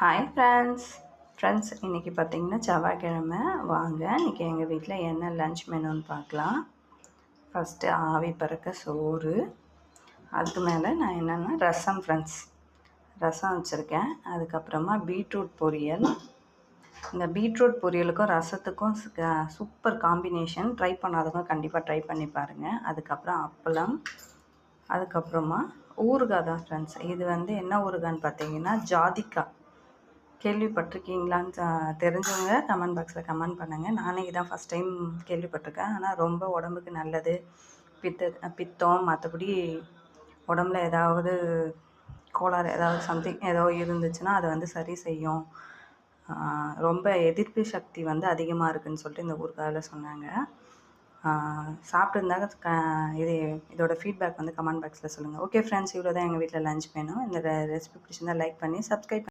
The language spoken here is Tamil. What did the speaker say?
ஹாய் ஃப்ரெண்ட்ஸ் இன்றைக்கி பார்த்திங்கன்னா செவ்வாய்க்கிழமை. வாங்க இன்றைக்கி எங்கள் வீட்டில் என்ன லன்ச் மெனுன்னு பார்க்கலாம். ஃபஸ்ட்டு ஆவி பறக்க சோறு, அதுக்கு மேலே நான் என்னென்னா ரசம் ரசம் வச்சுருக்கேன். அதுக்கப்புறமா பீட்ரூட் பொரியல். இந்த பீட்ரூட் பொரியலுக்கும் ரசத்துக்கும் சூப்பர் காம்பினேஷன். ட்ரை பண்ணாதவங்க கண்டிப்பாக ட்ரை பண்ணி பாருங்கள். அதுக்கப்புறம் அப்பளம், அதுக்கப்புறமா ஊறுகாய் தான் ஃப்ரெண்ட்ஸ். இது என்ன ஊறுகான்னு பார்த்தீங்கன்னா ஜாதிக்காய். கேள்விப்பட்டிருக்கீங்களான்னு தெரிஞ்சவங்க கமெண்ட் பாக்ஸில் கமெண்ட் பண்ணுங்கள். நானே இதான் ஃபஸ்ட் டைம் கேள்விப்பட்டிருக்கேன். ஆனால் ரொம்ப உடம்புக்கு நல்லது. பித்தம் மற்றபடி உடம்புல ஏதாவது கோளாறு ஏதாவது சம்திங் ஏதோ இருந்துச்சுன்னா அதை சரி செய்யும். ரொம்ப எதிர்ப்பு சக்தி அதிகமாக இருக்குதுன்னு சொல்லிட்டு இந்த ஊறுகாயில் சொன்னாங்க. சாப்பிட்டுருந்தாங்க. இதோட ஃபீட்பேக் கமெண்ட் பாக்ஸில் சொல்லுங்கள். ஓகே ஃப்ரெண்ட்ஸ், இவ்வளோ தான் எங்கள் வீட்டில் லன்ச் வேணும். இந்த ரெசிபி பிடிச்சிருந்தால் லைக் பண்ணி சப்ஸ்கிரைப்